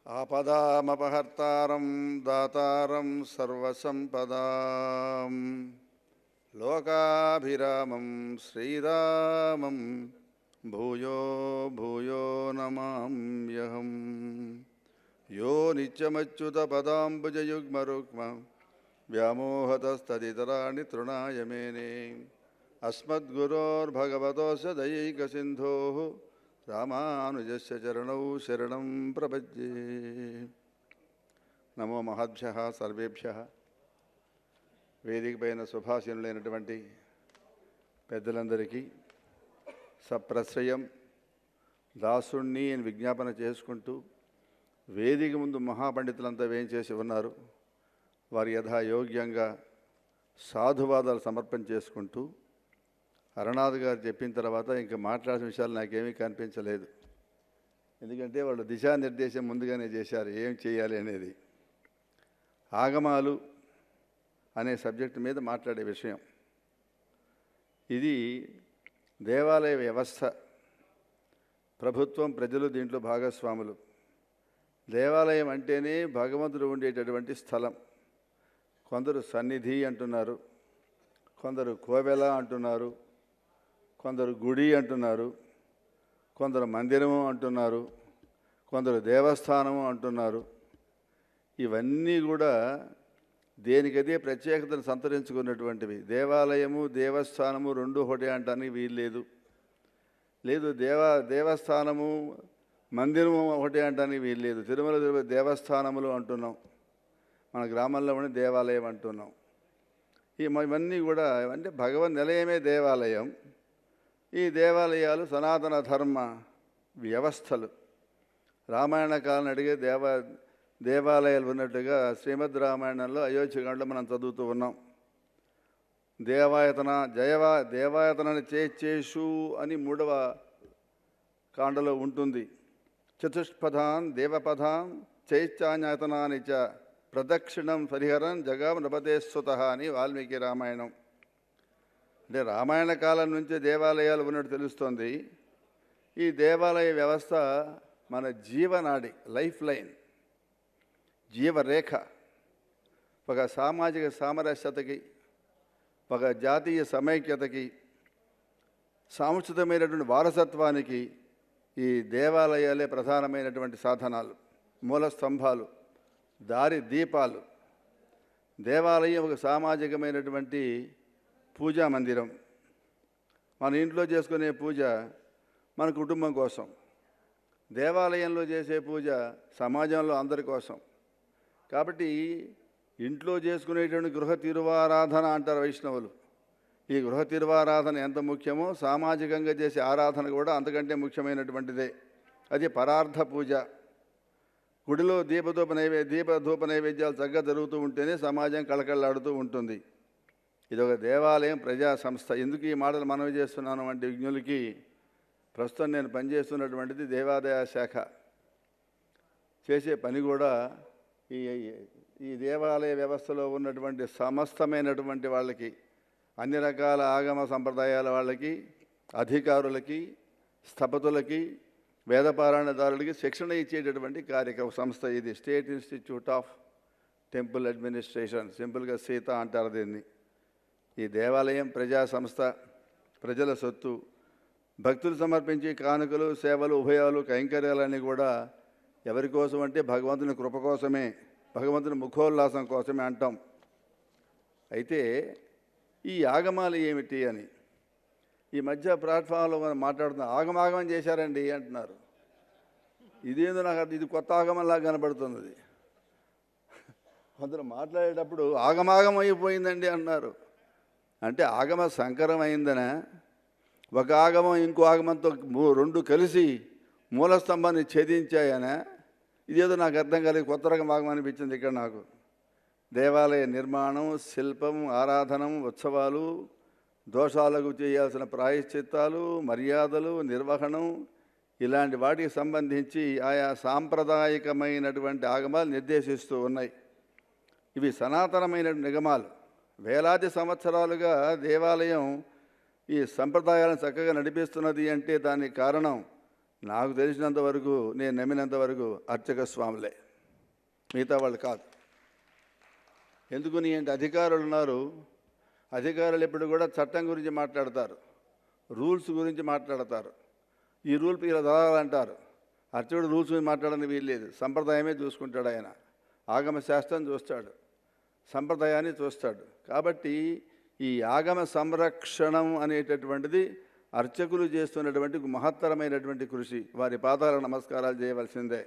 ఆపదామపహర్తారం దాతారం సర్వసంపదాం లోకాభిరామం శ్రీరామం భూయో భూయో నమామ్యహం. యో నిత్యమచ్యుత పదాంబుజయుగ్మరుక్మ వ్యామోహతస్తదితరాణి తృణాయ మేనే. అస్మద్గురోర్భగవతోస్య దయైకసింధోః రామానుజస్య చరణౌ శరణం ప్రపద్యే. నమో మహద్భ్యః సర్వేభ్యః. వేదిక పైన శుభాశీనులైనటువంటి పెద్దలందరికీ సప్రశ్రయం దాసుణ్ణి అని విజ్ఞాపన చేసుకుంటూ, వేదిక ముందు మహాపండితులంతా వేయించేసి ఉన్నారు. వారి యథాయోగ్యంగా సాధువాదాలు సమర్పణ చేసుకుంటూ, అరుణాథ్ గారు చెప్పిన తర్వాత ఇంకా మాట్లాడిన విషయాలు నాకేమీ కనిపించలేదు. ఎందుకంటే వాళ్ళు దిశానిర్దేశం ముందుగానే చేశారు ఏం చేయాలి అనేది. ఆగమాలు అనే సబ్జెక్టు మీద మాట్లాడే విషయం ఇది. దేవాలయ వ్యవస్థ, ప్రభుత్వం, ప్రజలు దీంట్లో భాగస్వాములు. దేవాలయం అంటేనే భగవంతుడు ఉండేటటువంటి స్థలం. కొందరు సన్నిధి అంటున్నారు, కొందరు కోవెల అంటున్నారు, కొందరు గుడి అంటున్నారు, కొందరు మందిరము అంటున్నారు, కొందరు దేవస్థానము అంటున్నారు. ఇవన్నీ కూడా దేనికదే ప్రత్యేకతను సంతరించుకున్నటువంటివి. దేవాలయము దేవస్థానము రెండు ఒకటే అంటానికి వీల్లేదు. లేదు దేవస్థానము మందిరము ఒకటే అంటానికి వీల్లేదు. తిరుమల తిరుపతి దేవస్థానములు అంటున్నాం, మన గ్రామంలో ఉండే దేవాలయం అంటున్నాం. ఇవన్నీ కూడా అంటే భగవన్ నిలయమే దేవాలయం. ఈ దేవాలయాలు సనాతన ధర్మ వ్యవస్థలు. రామాయణ కాలం అడిగే దేవాలయాలు ఉన్నట్టుగా శ్రీమద్ రామాయణంలో అయోధ్యకాండలో మనం చదువుతూ ఉన్నాం. దేవాయతనాన్ని చేసు అని 3వ కాండలో ఉంటుంది. చతుష్పథాన్ దేవపథాన్ చైత్యాన్యతనాని చ ప్రదక్షిణం పరిహరన్ జగం నృపదేశ్వత అని వాల్మీకి రామాయణం. అంటే రామాయణ కాలం నుంచే దేవాలయాలు ఉన్నట్టు తెలుస్తోంది. ఈ దేవాలయ వ్యవస్థ మన జీవనాడి, లైఫ్ లైన్, జీవరేఖ. ఒక సామాజిక సామరస్యతకి, ఒక జాతీయ సమైక్యతకి, సాంస్కృతికమైనటువంటి వారసత్వానికి ఈ దేవాలయాలే ప్రధానమైనటువంటి సాధనాలు, మూల స్తంభాలు, దారి దీపాలు. దేవాలయం ఒక సామాజికమైనటువంటి పూజా మందిరం. మన ఇంట్లో చేసుకునే పూజ మన కుటుంబం కోసం, దేవాలయంలో చేసే పూజ సమాజంలో అందరి కోసం. కాబట్టి ఇంట్లో చేసుకునేటువంటి గృహ తిరువారాధన అంటారు వైష్ణవులు. ఈ గృహ తిరువారాధన ఎంత ముఖ్యమో సామాజికంగా చేసే ఆరాధన కూడా అంతకంటే ముఖ్యమైనటువంటిదే. అది పరార్థ పూజ. గుడిలో దీపధూప నైవేద్యాలు చక్కగా జరుగుతూ ఉంటేనే సమాజం కళకళలాడుతూ ఉంటుంది. ఇదొక దేవాలయం, ప్రజా సంస్థ. ఎందుకు ఈ మాటలు మనవి చేస్తున్నాను అంటే, విజ్ఞులకి ప్రస్తుతం నేను పనిచేస్తున్నటువంటిది దేవాదాయ శాఖ. చేసే పని కూడా ఈ దేవాలయ వ్యవస్థలో ఉన్నటువంటి సమస్తమైనటువంటి వాళ్ళకి, అన్ని రకాల ఆగమ సంప్రదాయాల వాళ్ళకి, అధికారులకి, స్థపతులకి, వేదపారాయణదారులకి శిక్షణ ఇచ్చేటటువంటి కార్యక్రమ సంస్థ ఇది. State institute of temple administration, సింపుల్గా సీత అంటారు దీన్ని. ఈ దేవాలయం ప్రజా సంస్థ, ప్రజల సొత్తు. భక్తులు సమర్పించే కానుకలు, సేవలు, ఉభయాలు, కైంకర్యాలన్నీ కూడా ఎవరి కోసం అంటే భగవంతుని కృప కోసమే, భగవంతుని ముఖోల్లాసం కోసమే అంటాం. అయితే ఈ ఆగమాలు ఏమిటి అని ఈ మధ్య ప్లాట్ఫామ్లో మనం మాట్లాడుతున్నాం. ఆగమాగమం చేశారండి అంటున్నారు. ఇదేందో నాకు ఇది కొత్త ఆగమంలాగా కనబడుతున్నది. కొందరు మాట్లాడేటప్పుడు ఆగమాగం అయిపోయిందండి అన్నారు. అంటే ఆగమ సంకరం అయిందనా, ఒక ఆగమం ఇంకో ఆగమంతో రెండు కలిసి మూలస్తంభాన్ని ఛేదించాయనా? ఇదేదో నాకు అర్థం కాలేదు. కొత్త రకం ఆగమం అనిపించింది ఇక్కడ నాకు. దేవాలయ నిర్మాణం, శిల్పం, ఆరాధనం, ఉత్సవాలు, దోషాలకు చేయాల్సిన ప్రాయశ్చిత్తాలు, మర్యాదలు, నిర్వహణం, ఇలాంటి వాటికి సంబంధించి ఆయా సాంప్రదాయకమైనటువంటి ఆగమాలు నిర్దేశిస్తూ ఉన్నాయి. ఇవి సనాతనమైన నిగమాలు. వేలాది సంవత్సరాలుగా దేవాలయం ఈ సంప్రదాయాలను చక్కగా నడిపిస్తున్నది అంటే దానికి కారణం నాకు తెలిసినంత వరకు, నేను నమ్మినంత వరకు అర్చక స్వాములే, మిగతా వాళ్ళు కాదు. ఎందుకని అంటే అధికారులు ఉన్నారు, అధికారులు ఎప్పుడు కూడా చట్టం గురించి మాట్లాడతారు, రూల్స్ గురించి మాట్లాడతారు. ఈ రూల్ ఇలా చదవాలంటారు. అర్చకుడు రూల్స్ గురించి మాట్లాడడానికి వీల్లేదు, సంప్రదాయమే చూసుకుంటాడు ఆయన. ఆగమ శాస్త్రం చూస్తాడు, సంప్రదాయాన్ని చూస్తాడు. కాబట్టి ఈ ఆగమ సంరక్షణం అనేటటువంటిది అర్చకులు చేస్తున్నటువంటి మహత్తరమైనటువంటి కృషి. వారి పాదాల నమస్కారాలు చేయవలసిందే.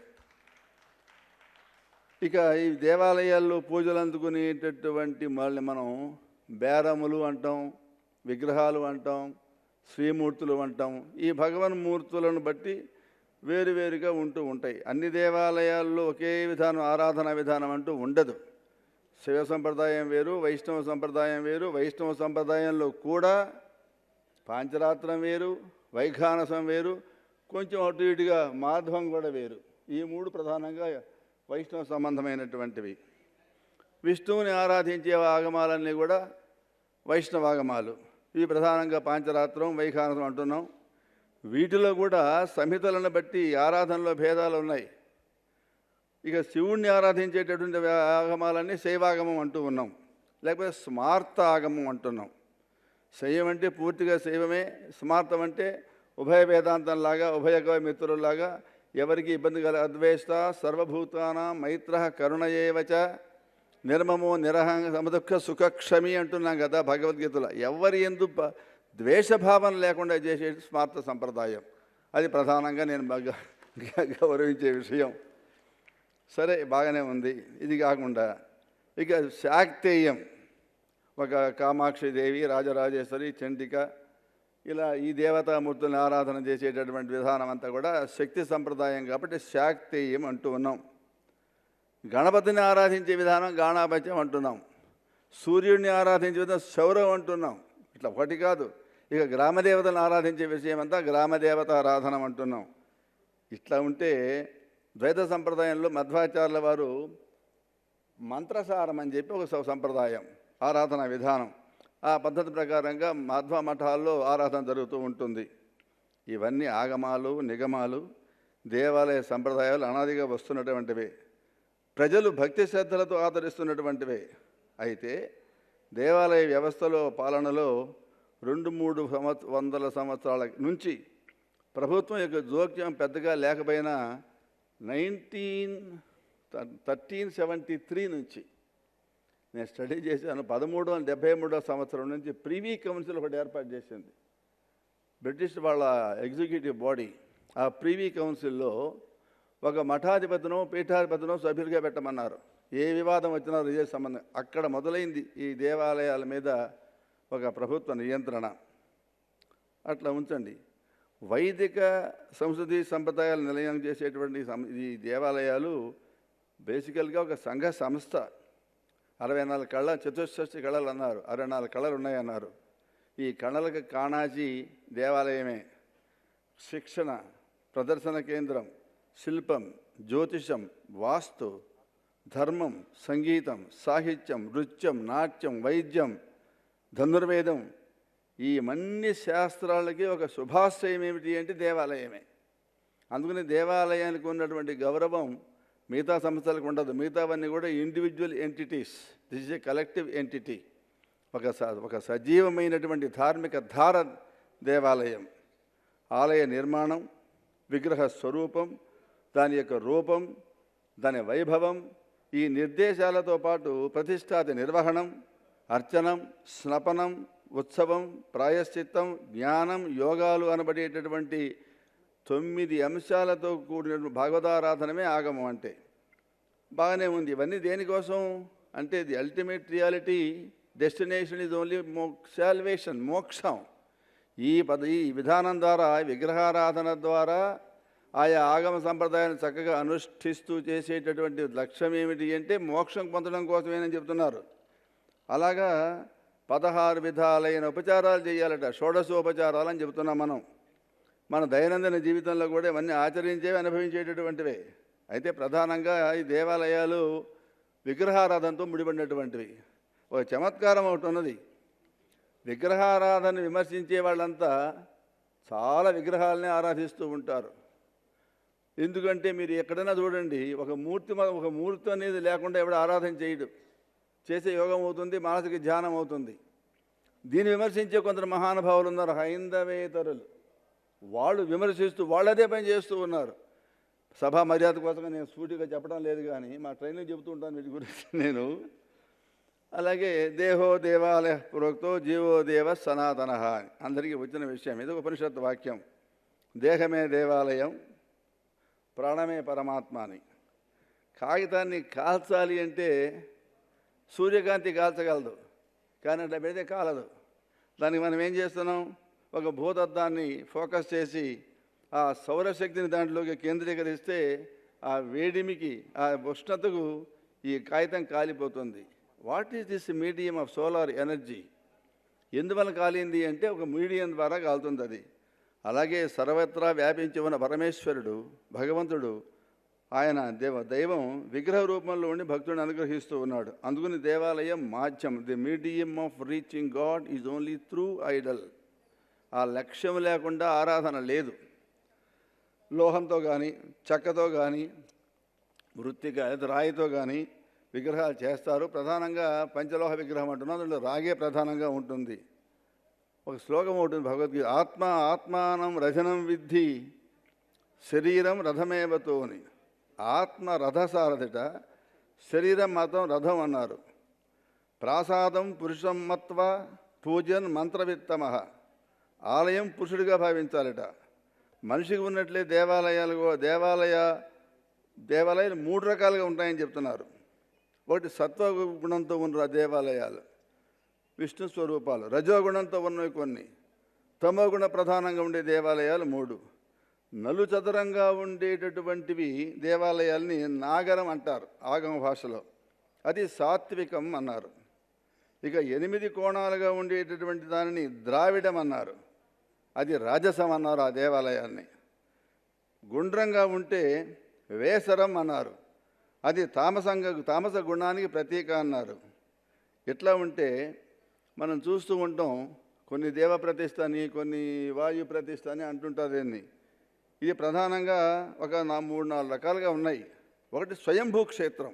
ఇక ఈ దేవాలయాల్లో పూజలు అందుకునేటటువంటి వాళ్ళని మనం బేరములు అంటాం, విగ్రహాలు అంటాం, శ్రీమూర్తులు అంటాం. ఈ భగవన్మూర్తులను బట్టి వేరువేరుగా ఉంటూ ఉంటాయి. అన్ని దేవాలయాల్లో ఒకే విధానం, ఆరాధనా విధానం అంటూ ఉండదు. శైవ సంప్రదాయం వేరు, వైష్ణవ సంప్రదాయం వేరు. వైష్ణవ సంప్రదాయంలో కూడా పాంచరాత్రం వేరు, వైఖానసం వేరు, కొంచెం అటు ఇటుగా మాధ్వం కూడా వేరు. ఈ మూడు ప్రధానంగా వైష్ణవ సంబంధమైనటువంటివి. విష్ణువుని ఆరాధించే ఆగమాలన్నీ కూడా వైష్ణవాగమాలు. ఇవి ప్రధానంగా పాంచరాత్రం, వైఖానసం అంటున్నాం. వీటిలో కూడా సంహితలను బట్టి ఆరాధనలో భేదాలు ఉన్నాయి. ఇక శివుణ్ణి ఆరాధించేటటువంటి ఆగమాలన్నీ శైవాగమం అంటూ ఉన్నాం, లేకపోతే స్మార్త ఆగమం అంటున్నాం. శైవం అంటే పూర్తిగా శైవమే, స్మార్తం అంటే ఉభయ వేదాంతంలాగా, ఉభయగవ మిత్రుల్లాగా, ఎవరికి ఇబ్బంది కల అద్వేష్ట సర్వభూతానాం మైత్ర కరుణయేవచ నిర్మమో నిరహం సమదుఃఖ సుఖక్షమి అంటున్నాం కదా భగవద్గీతలో. ఎవరి ఎందు ద్వేషభావం లేకుండా చేసే స్మార్త సంప్రదాయం, అది ప్రధానంగా నేను బాగా గౌరవించే విషయం. సరే, బాగానే ఉంది. ఇది కాకుండా ఇక శాక్తేయం, ఒక కామాక్షిదేవి, రాజరాజేశ్వరి, చండిక, ఇలా ఈ దేవతామూర్తులను ఆరాధన చేసేటటువంటి విధానం అంతా కూడా శక్తి సంప్రదాయం కాబట్టి శాక్తేయం అంటూ ఉన్నాం. గణపతిని ఆరాధించే విధానం గాణాపత్యం అంటున్నాం. సూర్యుడిని ఆరాధించే విధానం శౌరం అంటున్నాం. ఇట్లా ఒకటి కాదు. ఇక గ్రామదేవతలను ఆరాధించే విషయం అంతా గ్రామదేవత ఆరాధన అంటున్నాం. ఇట్లా ఉంటే ద్వైత సంప్రదాయంలో మధ్వాచార్యుల వారు మంత్రసారం అని చెప్పి ఒక సంప్రదాయం, ఆరాధన విధానం. ఆ పద్ధతి ప్రకారంగా మధ్వ మఠాల్లో ఆరాధన జరుగుతూ ఉంటుంది. ఇవన్నీ ఆగమాలు, నిగమాలు, దేవాలయ సంప్రదాయాలు అనాదిగా వస్తున్నటువంటివే, ప్రజలు భక్తి శ్రద్ధలతో ఆదరిస్తున్నటువంటివే. అయితే దేవాలయ వ్యవస్థలో, పాలనలో 200-300 సంవత్సరాల నుంచి ప్రభుత్వం యొక్క జోక్యం పెద్దగా లేకపోయినా 1373 నుంచి నేను స్టడీ చేశాను. 1373 సంవత్సరం నుంచి ప్రివీ కౌన్సిల్ ఒకటి ఏర్పాటు చేసింది బ్రిటిష్ వాళ్ళ ఎగ్జిక్యూటివ్ బాడీ. ఆ ప్రివీ కౌన్సిల్లో ఒక మఠాధిపతినో పీఠాధిపతినో సభ్యులుగా పెట్టమన్నారు. ఏ వివాదం వచ్చినా ఇదే సంబంధం. అక్కడ మొదలైంది ఈ దేవాలయాల మీద ఒక ప్రభుత్వ నియంత్రణ. అట్లా ఉంచండి. వైదిక సంస్కృతి సంప్రదాయాలు నిలయం చేసేటువంటి ఈ దేవాలయాలు బేసికల్గా ఒక సంఘ సంస్థ. 64 కళ, చతుషష్ఠి కళలు అన్నారు, 64 కళలు ఉన్నాయన్నారు. ఈ కళలకు కాణాజీ దేవాలయమే. శిక్షణ, ప్రదర్శన కేంద్రం, శిల్పం, జ్యోతిషం, వాస్తు, ధర్మం, సంగీతం, సాహిత్యం, నృత్యం, నాట్యం, వైద్యం, ధనుర్వేదం, ఈ అన్ని శాస్త్రాలకి ఒక శుభాశ్రయం ఏమిటి అంటే దేవాలయమే. అందుకని దేవాలయానికి ఉన్నటువంటి గౌరవం మిగతా సంస్థలకు ఉండదు. మిగతావన్నీ కూడా individual entities. This is a collective entity. ఒక సజీవమైనటువంటి ధార్మిక ధార దేవాలయం. ఆలయ నిర్మాణం, విగ్రహ స్వరూపం, దాని యొక్క రూపం, దాని వైభవం, ఈ నిర్దేశాలతో పాటు ప్రతిష్టాది నిర్వహణం, అర్చనం, స్నపనం, ఉత్సవం, ప్రాయశ్చిత్తం, జ్ఞానం, యోగాలు అనబడేటటువంటి 9 అంశాలతో కూడిన భాగవతారాధనమే ఆగమం అంటే. బాగానే ఉంది. ఇవన్నీ దేనికోసం అంటే the ultimate reality destination is only salvation, మోక్షం. ఈ విధానం ద్వారా, విగ్రహారాధన ద్వారా ఆయా ఆగమ సంప్రదాయాన్ని చక్కగా అనుష్ఠిస్తూ చేసేటటువంటి లక్ష్యం ఏమిటి అంటే మోక్షం పొందడం కోసమేనని చెప్తున్నారు. అలాగా 16 విధాలైన ఉపచారాలు చేయాలట, షోడశోపచారాలు అని చెబుతున్నాం మనం. మన దైనందిన జీవితంలో కూడా ఇవన్నీ ఆచరించేవి, అనుభవించేటటువంటివే. అయితే ప్రధానంగా ఈ దేవాలయాలు విగ్రహారాధనతో ముడిపడినటువంటివి. ఒక చమత్కారం ఒకటి ఉన్నది. విగ్రహారాధన విమర్శించే వాళ్ళంతా చాలా విగ్రహాలనే ఆరాధిస్తూ ఉంటారు. ఎందుకంటే మీరు ఎక్కడైనా చూడండి, ఒక మూర్తి అనేది లేకుండా ఎవడు ఆరాధన చేయడు. చేసే యోగం అవుతుంది, మానసిక ధ్యానం అవుతుంది. దీన్ని విమర్శించే కొందరు మహానుభావులు ఉన్నారు, హైందవేతరులు. వాళ్ళు విమర్శిస్తూ వాళ్ళదే పని చేస్తూ ఉన్నారు. సభా మర్యాద కోసం నేను సూటిగా చెప్పడం లేదు, కానీ మా ట్రైనింగ్ చెబుతూ ఉంటాను వీటి గురించి నేను. అలాగే దేహో దేవాలయ ప్రోక్తో జీవో దేవ సనాతన అని అందరికీ వచ్చిన విషయం. ఇది ఉపనిషత్ వాక్యం. దేహమే దేవాలయం, ప్రాణమే పరమాత్మ అని. కాగితాన్ని కాల్చాలి అంటే సూర్యకాంతి కాల్చగలదు, కానీ అట్లా పెడితే కాలదు. దానికి మనం ఏం చేస్తున్నాం, ఒక భూతద్దాన్ని ఫోకస్ చేసి ఆ సౌరశక్తిని దాంట్లోకి కేంద్రీకరిస్తే ఆ వేడిమికి, ఆ ఉష్ణతకు ఈ కాగితం కాలిపోతుంది. What is this medium of solar energy? ఎందువల్ల కాలింది అంటే ఒక మీడియం ద్వారా కాలుతుంది అది. అలాగే సర్వత్రా వ్యాపించి ఉన్న పరమేశ్వరుడు, భగవంతుడు, ఆయన దైవం విగ్రహ రూపంలో ఉండి భక్తుడిని అనుగ్రహిస్తూ ఉన్నాడు. అందుకని దేవాలయం మాధ్యం. The medium of reaching God is only through idol. ఆ లక్ష్యం లేకుండా ఆరాధన లేదు. లోహంతో కానీ, చెక్కతో కానీ, మృత్తిక రాయితో కానీ విగ్రహాలు చేస్తారు. ప్రధానంగా పంచలోహ విగ్రహం అంటున్నాం, అందులో రాగే ప్రధానంగా ఉంటుంది. ఒక శ్లోకం ఉంటుంది భగవద్గీత, ఆత్మానం రథనం విద్ధి శరీరం రథమేవతో అని. ఆత్మ రథసారథిట, శరీరం మాత్రం రథం అన్నారు. ప్రాసాదం పురుషం మత్వ పూజన్ మంత్రవిత్తమ. ఆలయం పురుషుడిగా భావించాలట. మనిషికి ఉన్నట్లే దేవాలయాలు 3 రకాలుగా ఉంటాయని చెప్తున్నారు. ఒకటి సత్వగుణంతో ఉన్న దేవాలయాలు, విష్ణు స్వరూపాలు. రజోగుణంతో ఉన్నవి కొన్ని. తమోగుణ ప్రధానంగా ఉండే దేవాలయాలు 3. నలుచదరంగా ఉండేటటువంటివి దేవాలయాల్ని నాగరం అంటారు ఆగమ భాషలో. అది సాత్వికం అన్నారు. ఇక 8 కోణాలుగా ఉండేటటువంటి దానిని ద్రావిడం అన్నారు. అది రాజసం అన్నారు ఆ దేవాలయాన్ని. గుండ్రంగా ఉంటే వేసరం అన్నారు. అది తామస గుణానికి ప్రతీక అన్నారు. ఎట్లా ఉంటే మనం చూస్తూ ఉంటాం, కొన్ని దేవ ప్రతిష్ఠ అని, కొన్ని వాయు ప్రతిష్ఠ అని అంటుంటారు దీన్ని. ఇది ప్రధానంగా ఒక 3-4 రకాలుగా ఉన్నాయి. ఒకటి స్వయంభూ క్షేత్రం.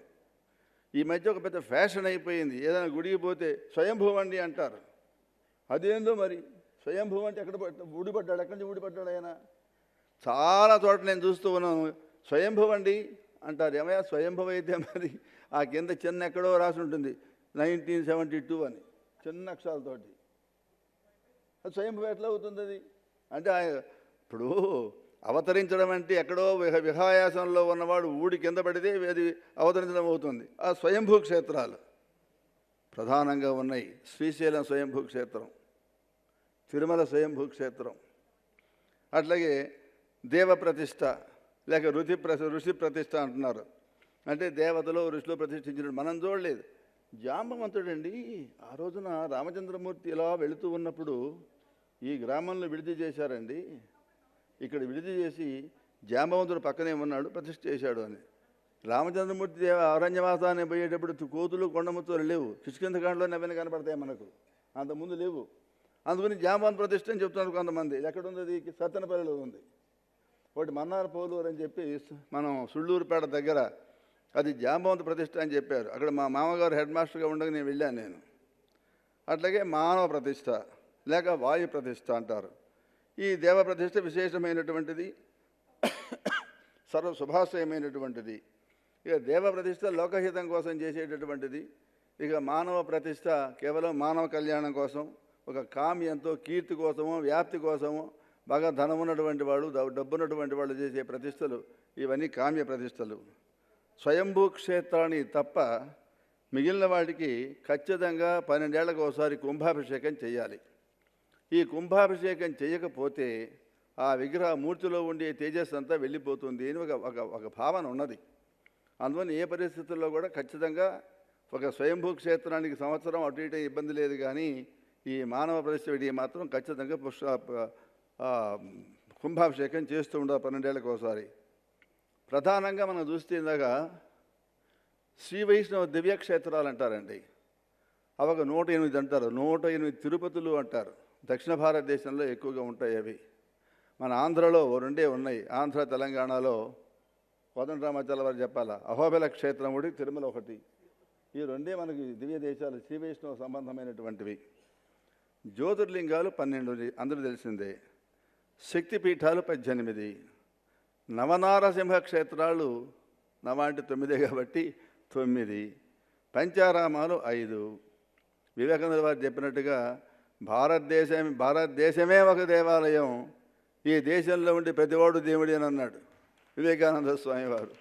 ఈ మధ్య ఒక పెద్ద ఫ్యాషన్ అయిపోయింది. ఏదైనా గుడికి పోతే స్వయంభూ అండి అంటారు. అదేందో మరి స్వయంభూ అంటే ఊడిపడ్డాడు, ఎక్కడి నుంచి ఊడిపడ్డాడు ఆయన? చాలా చోట్ల నేను చూస్తూ ఉన్నాను, స్వయంభూ అండి అంటారు. ఏమయ్యా స్వయంభూ అయితే మరి ఆ కింద చిన్న ఎక్కడో రాసి ఉంటుంది 1972 అని చిన్న అక్షరాలతోటి. అది స్వయంభూ ఎట్లా అవుతుంది అది? అంటే ఇప్పుడు అవతరించడం అంటే ఎక్కడో విహాయాసంలో ఉన్నవాడు ఊడి కింద పడితే అది అవతరించడం అవుతుంది. ఆ స్వయంభూ క్షేత్రాలు ప్రధానంగా ఉన్నాయి. శ్రీశైలం స్వయంభూ క్షేత్రం, తిరుమల స్వయంభూ క్షేత్రం. అట్లాగే దేవ ప్రతిష్ఠ లేక ఋషి ప్రతిష్ఠ అంటున్నారు. అంటే దేవతలు ఋషులు ప్రతిష్ఠించినట్టు మనం చూడలేదు. జాంబవంతుడండి ఆ రోజున రామచంద్రమూర్తి ఇలా వెళుతూ ఉన్నప్పుడు ఈ గ్రామంలో విడిది చేశారండి. ఇక్కడ విడిది చేసి జాంబవంతుడు పక్కనే ఉన్నాడు, ప్రతిష్ఠ చేశాడు అని. రామచంద్రమూర్తి అరణ్యవాసాన్ని పోయేటప్పుడు కోతులు కొండముచ్చులు లేవు. కిష్కింధకాండలోనే అవన్నీ కనపడతాయి మనకు, అంతకుముందు లేవు. అందుకని జాంబవంత ప్రతిష్ఠ అని చెప్తున్నారు కొంతమంది. ఎక్కడుంది అది? సత్తెనపల్లిలో ఉంది. ఒకటి మన్నార పోలూరు అని చెప్పి మనం సుళ్ళూరుపేట దగ్గర, అది జాంబవంత ప్రతిష్ఠ అని చెప్పారు. అక్కడ మా మామగారు హెడ్ మాస్టర్గా ఉండగా నేను వెళ్ళాను నేను. అట్లాగే మానవ ప్రతిష్ఠ లేక వాయు ప్రతిష్ఠ అంటారు. ఈ దేవ ప్రతిష్ఠ విశేషమైనటువంటిది, సర్వ శుభాశ్రయమైనటువంటిది. ఇక దేవ ప్రతిష్ఠ లోకహితం కోసం చేసేటటువంటిది. ఇక మానవ ప్రతిష్ఠ కేవలం మానవ కళ్యాణం కోసం, ఒక కామ్యంతో, కీర్తి కోసమో, వ్యాప్తి కోసమో, బాగా ధనం ఉన్నటువంటి వాళ్ళు, డబ్బున్నటువంటి వాళ్ళు చేసే ప్రతిష్టలు ఇవన్నీ కామ్య ప్రతిష్టలు. స్వయంభూ క్షేత్రాన్ని తప్ప మిగిలిన వాటికి ఖచ్చితంగా 12 ఏళ్లకు ఒకసారి కుంభాభిషేకం చేయాలి. ఈ కుంభాభిషేకం చేయకపోతే ఆ విగ్రహ మూర్తిలో ఉండే తేజస్సు అంతా వెళ్ళిపోతుంది అని ఒక భావన ఉన్నది. అందువల్ల ఏ పరిస్థితుల్లో కూడా ఖచ్చితంగా ఒక స్వయంభూ క్షేత్రానికి సంవత్సరం అటు ఇటు ఇబ్బంది లేదు, కానీ ఈ మానవ ప్రతిష్ఠ మాత్రం ఖచ్చితంగా కుంభాభిషేకం చేస్తూ ఉండాలి 12 ఏళ్లకు ఒకసారి. ప్రధానంగా మనం చూస్తే ఇందాక శ్రీ వైష్ణవ దివ్యక్షేత్రాలు అంటారండి. అవొక 108 అంటారు. 108 తిరుపతులు అంటారు. దక్షిణ భారతదేశంలో ఎక్కువగా ఉంటాయి అవి. మన ఆంధ్రలో రెండే ఉన్నాయి. ఆంధ్ర తెలంగాణలో కోదండరామాచార్య వారు చెప్పాలా, అహోబిల క్షేత్రం ఒకటి, తిరుమల ఒకటి. ఈ రెండే మనకి దివ్య దేశాలు, శ్రీ వైష్ణవ సంబంధమైనటువంటివి. జ్యోతిర్లింగాలు 12 అందరూ తెలిసిందే. శక్తిపీఠాలు 18. నవనారసింహ క్షేత్రాలు, నవ అంటే 9 కాబట్టి 9. పంచారామాలు 5. వివేకానంద వారు చెప్పినట్టుగా భారతదేశమే ఒక దేవాలయం, ఈ దేశంలో ఉండి ప్రతివాడు దేవుడి అని అన్నాడు వివేకానంద స్వామి వారు.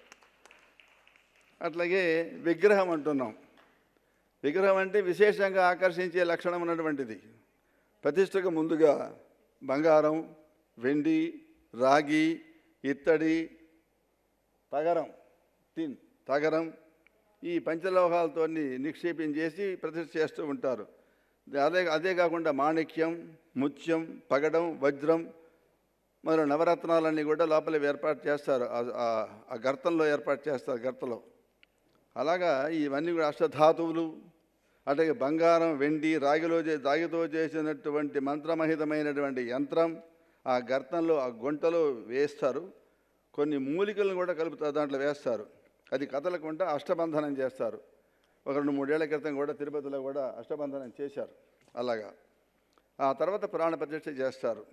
అట్లాగే విగ్రహం అంటున్నాం. విగ్రహం అంటే విశేషంగా ఆకర్షించే లక్షణం ఉన్నటువంటిది. ప్రతిష్టకు ముందుగా బంగారం, వెండి, రాగి, ఇత్తడి, తగరం ఈ పంచలోహాలతో నిక్షేపించేసి ప్రతిష్ఠ చేస్తూ ఉంటారు. అదే కాకుండా మాణిక్యం, ముత్యం, పగడం, వజ్రం మరి నవరత్నాలన్నీ కూడా లోపల ఏర్పాటు చేస్తారు. ఆ గర్తంలో ఏర్పాటు చేస్తారు, గర్తలో. అలాగా ఇవన్నీ కూడా అష్టధాతువులు. అట్లాగే బంగారం, వెండి, రాగితో చేసినటువంటి మంత్రమహితమైనటువంటి యంత్రం ఆ గర్తంలో, ఆ గుంటలో వేస్తారు. కొన్ని మూలికలను కూడా కలుపుతారు, దాంట్లో వేస్తారు. అది కదలకుండా అష్టబంధనం చేస్తారు. ఒక 2-3 ఏళ్ల క్రితం కూడా తిరుపతిలో కూడా అష్టబంధనం చేశారు. అలాగా ఆ తర్వాత ప్రాణ ప్రతిష్ఠ చేస్తారు.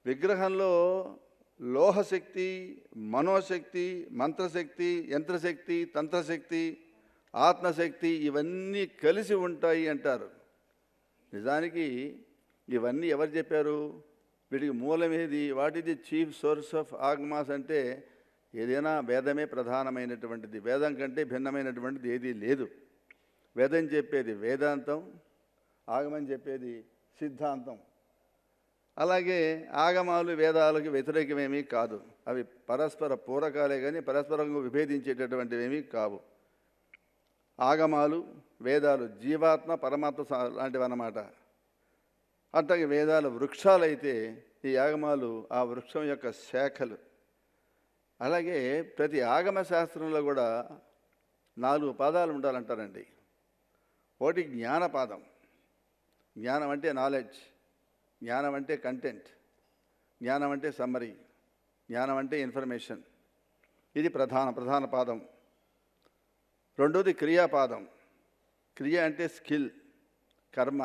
విగ్రహంలో లోహశక్తి, మనోశక్తి, మంత్రశక్తి, యంత్రశక్తి, తంత్రశక్తి, ఆత్మశక్తి ఇవన్నీ కలిసి ఉంటాయి అంటారు. నిజానికి ఇవన్నీ ఎవరు చెప్పారు? వీటికి మూలం ఏది? What is the chief source of Agamas అంటే ఏదైనా వేదమే ప్రధానమైనటువంటిది. వేదం కంటే భిన్నమైనటువంటిది ఏదీ లేదు. వేదం చెప్పేది వేదాంతం, ఆగమం చెప్పేది సిద్ధాంతం. అలాగే ఆగమాలు వేదాలకు వ్యతిరేకమేమీ కాదు. అవి పరస్పర పూరకాలే కానీ పరస్పరంగా విభేదించేటటువంటివేమీ కావు. ఆగమాలు, వేదాలు జీవాత్మ పరమాత్మ లాంటివి అన్నమాట. అట్లాగే వేదాలు వృక్షాలైతే ఈ ఆగమాలు ఆ వృక్షం యొక్క శాఖలు. అలాగే ప్రతి ఆగమ శాస్త్రంలో కూడా 4 పాదాలు ఉండాలంటారండి. ఒకటి జ్ఞానపాదం. జ్ఞానం అంటే నాలెడ్జ్, జ్ఞానం అంటే కంటెంట్, జ్ఞానం అంటే సమ్మరీ, జ్ఞానం అంటే ఇన్ఫర్మేషన్. ఇది ప్రధాన పాదం. రెండోది క్రియాపాదం. క్రియ అంటే స్కిల్, కర్మ,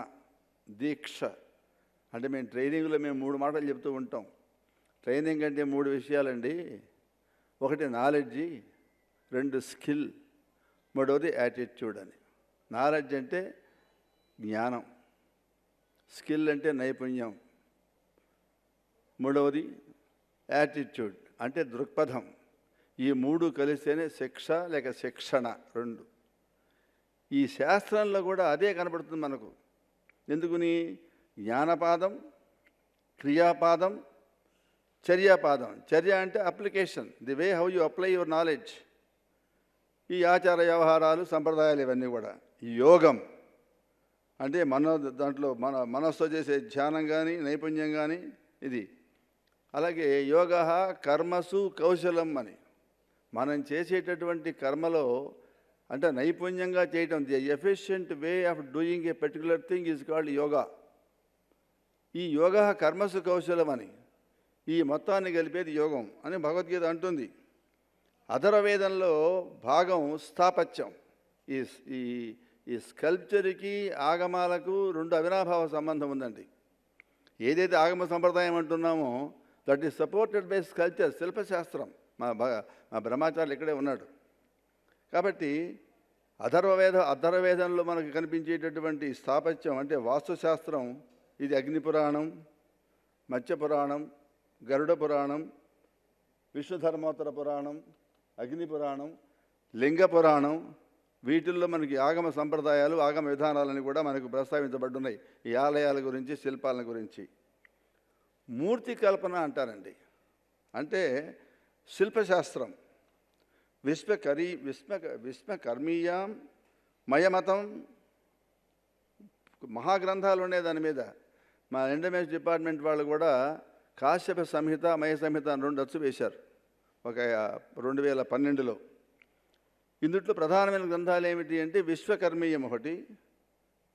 దీక్ష. అంటే మేము ట్రైనింగ్లో 3 మాటలు చెప్తూ ఉంటాం. ట్రైనింగ్ అంటే 3 విషయాలండి. ఒకటి నాలెడ్జి, 2 స్కిల్, 3వది యాటిట్యూడ్ అని. నాలెడ్జ్ అంటే జ్ఞానం, స్కిల్ అంటే నైపుణ్యం, 3వది యాటిట్యూడ్ అంటే దృక్పథం. ఈ 3 కలిస్తేనే శిక్ష లేక శిక్షణ 2. ఈ శాస్త్రంలో కూడా అదే కనబడుతుంది మనకు. ఎందుకుని? జ్ఞానపాదం, క్రియాపాదం, చర్యాపాదం. చర్య అంటే application, the way how you apply your knowledge. ఈ ఆచార వ్యవహారాలు, సంప్రదాయాలు ఇవన్నీ కూడా. యోగం అంటే దాంట్లో మనస్సు చేసే ధ్యానం కానీ నైపుణ్యం కానీ ఇది. అలాగే యోగ కర్మసు కౌశలం అని. మనం చేసేటటువంటి కర్మలో అంటే నైపుణ్యంగా చేయటం, the efficient way of doing a particular thing is called yoga. ఈ యోగ కర్మసు కౌశలం అని ఈ మొత్తాన్ని కలిపేది యోగం అని భగవద్గీత అంటుంది. అథర్వవేదంలో భాగం స్థాపత్యం. ఈ స్కల్ప్చర్కి ఆగమాలకు 2 అవినాభావ సంబంధం ఉందండి. ఏదైతే ఆగమ సంప్రదాయం అంటున్నామో that is supported by sculpture, శిల్పశాస్త్రం. మా బ్రహ్మాచార్యులు ఇక్కడే ఉన్నాడు. కాబట్టి అథర్వవేదంలో మనకు కనిపించేటటువంటి స్థాపత్యం అంటే వాస్తుశాస్త్రం. ఇది అగ్నిపురాణం, మత్స్యపురాణం, గరుడ పురాణం, విష్ణుధర్మోత్తర పురాణం, అగ్నిపురాణం, లింగ పురాణం. వీటిల్లో మనకి ఆగమ సంప్రదాయాలు, ఆగమ విధానాలని కూడా మనకు ప్రస్తావించబడున్నాయి. ఈ ఆలయాల గురించి, శిల్పాల గురించి. మూర్తి కల్పన అంటారండి. అంటే శిల్పశాస్త్రం. విశ్వకర్మీయాం మయమతం మహాగ్రంథాలు ఉన్నాయి దాని మీద. మా ఎండోమెంట్స్ డిపార్ట్మెంట్ వాళ్ళు కూడా కాశ్యప సంహిత, మయ సంహిత అని 2 అచ్చు వేశారు ఒక 2012లో. ఇందుట్లో ప్రధానమైన గ్రంథాలు ఏమిటి అంటే విశ్వకర్మీయం ఒకటి,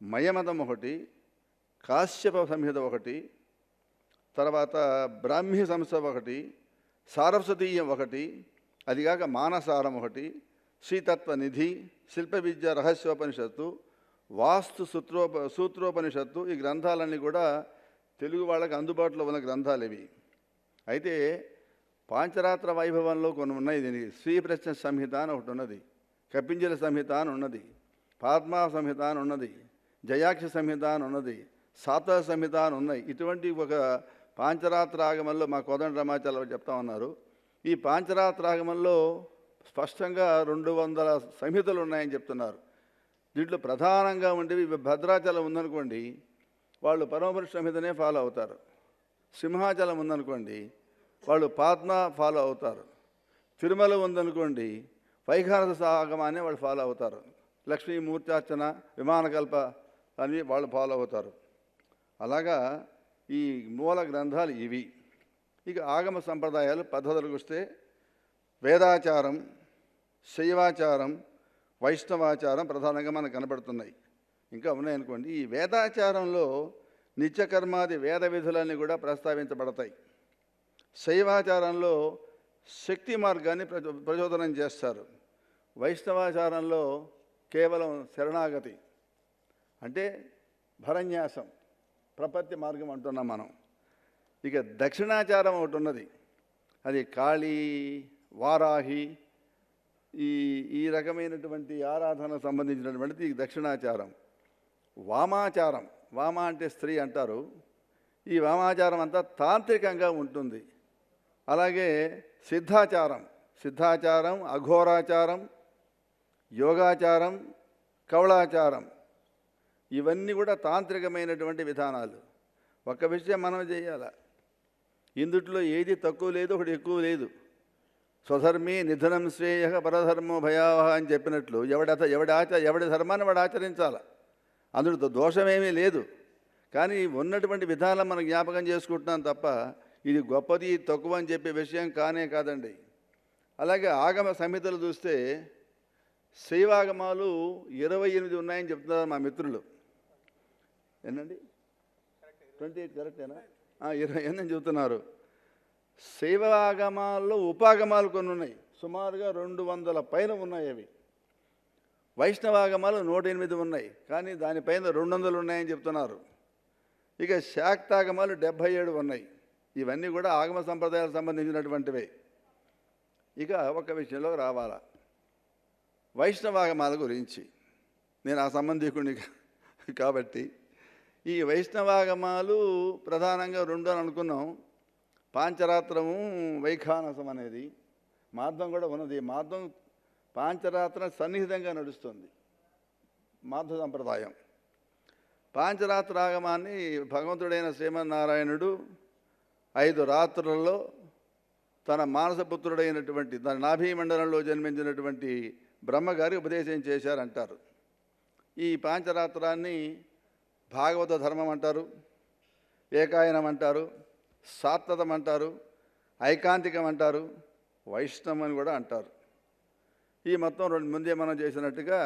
మయమదం ఒకటి, కాశ్యప సంహిత ఒకటి, తర్వాత బ్రాహ్మీ సంస్థ ఒకటి, సారస్వతీయం ఒకటి, అదిగాక మానసారం ఒకటి, శ్రీతత్వ నిధి, శిల్ప విద్య రహస్యోపనిషత్తు, వాస్తు సూత్రోపనిషత్తు. ఈ గ్రంథాలన్నీ కూడా తెలుగు వాళ్ళకి అందుబాటులో ఉన్న గ్రంథాలు ఇవి. అయితే పాంచరాత్ర వైభవంలో కొన్ని ఉన్నాయి. దీనికి శ్రీ ప్రశ్న సంహిత అని ఒకటి ఉన్నది, కపింజల సంహిత అని ఉన్నది, పద్మా సంహిత అని ఉన్నది, జయాక్ష సంహిత అని ఉన్నది, సాత సంహిత అని ఉన్నాయి. ఇటువంటి ఒక పాంచరాత్ర ఆగమంలో మా కోదండ రామాచార్య చెప్తా ఉన్నారు. ఈ పాంచరాత్ర ఆగమంలో స్పష్టంగా 200 సంహితలు ఉన్నాయని చెప్తున్నారు. దీంట్లో ప్రధానంగా ఉండేవి భద్రాచలం ఉందనుకోండి, వాళ్ళు పరమపురుష సంహితనే ఫాలో అవుతారు. సింహాచలం ఉందనుకోండి, వాళ్ళు పద్మ ఫాలో అవుతారు. తిరుమల ఉందనుకోండి, వైఖానస ఆగమాన్ని వాళ్ళు ఫాలో అవుతారు. లక్ష్మీమూర్త్యార్చన, విమానకల్ప అని వాళ్ళు ఫాలో అవుతారు. అలాగా ఈ మూల గ్రంథాలు ఇవి. ఇక ఆగమ సంప్రదాయాలు పద్ధతులకు వస్తే వేదాచారం, శైవాచారం, వైష్ణవాచారం ప్రధానంగా మనకు కనబడుతున్నాయి. ఇంకా ఉన్నాయనుకోండి. ఈ వేదాచారంలో నిత్యకర్మాది వేద విధులన్నీ కూడా ప్రస్తావించబడతాయి. శైవాచారంలో శక్తి మార్గాన్ని ప్రచోదనం చేస్తారు. వైష్ణవాచారంలో కేవలం శరణాగతి అంటే భరన్యాసం, ప్రపత్తి మార్గం అంటున్నాం మనం. ఇక దక్షిణాచారం ఒకటి ఉన్నది, అది కాళీ, వారాహి, ఈ రకమైనటువంటి ఆరాధనకు సంబంధించినటువంటిది ఈ దక్షిణాచారం. వామాచారం, వామ అంటే స్త్రీ అంటారు. ఈ వామాచారం అంతా తాంత్రికంగా ఉంటుంది. అలాగే సిద్ధాచారం, అఘోరాచారం, యోగాచారం, కవళాచారం, ఇవన్నీ కూడా తాంత్రికమైనటువంటి విధానాలు. ఒక విషయం మనం చేయాల, ఇందుట్లో ఏది తక్కువ లేదు, ఒకటి ఎక్కువ లేదు. స్వధర్మీ నిధనం శ్రేయ పరధర్మో భయావహ అని చెప్పినట్లు ఎవడి ధర్మాన్ని వాడు ఆచరించాల, అందులో దోషమేమీ లేదు. కానీ ఉన్నటువంటి విధానం మనం జ్ఞాపకం చేసుకుంటున్నాం తప్ప ఇది గొప్పది తక్కువ అని చెప్పే విషయం కాదండి. అలాగే ఆగమ సంహితలు చూస్తే శైవాగమాలు 28 ఉన్నాయని చెప్తున్నారు మా మిత్రులు. ఏంటండి 28 కరెక్టేనా? 28 అని చెబుతున్నారు. శైవాగమాల్లో ఉపాగమాలు కొన్ని ఉన్నాయి, సుమారుగా 200 పైన ఉన్నాయి. అవి వైష్ణవాగమాలు 108 ఉన్నాయి, కానీ దానిపైన 200 ఉన్నాయని చెప్తున్నారు. ఇక శాక్తాగమాలు 77 ఉన్నాయి. ఇవన్నీ కూడా ఆగమ సంప్రదాయాలకు సంబంధించినటువంటివే. ఇక ఒక విషయంలో రావాలా, వైష్ణవాగమాల గురించి. నేను ఆ సంబంధికుడిని కాబట్టి ఈ వైష్ణవాగమాలు ప్రధానంగా 2 అని అనుకున్నాం. పాంచరాత్రము, వైఖానసం అనేది మార్గం కూడా ఉన్నది. మార్గం పాంచరాత్రం సన్నిహితంగా నడుస్తుంది మాధ్వ సంప్రదాయం. పాంచరాత్రాగమాన్ని భగవంతుడైన శ్రీమన్నారాయణుడు 5 రాత్రులలో తన మానసపుత్రుడైనటువంటి తన నాభీమండలంలో జన్మించినటువంటి బ్రహ్మగారి ఉపదేశం చేశారంటారు. ఈ పాంచరాత్రాన్ని భాగవత ధర్మం అంటారు, ఏకాయనం అంటారు, సాత్వతం అంటారు, ఐకాంతికం అంటారు, వైష్ణవం అని కూడా అంటారు. ఈ మొత్తం ముందే మనం చేసినట్టుగా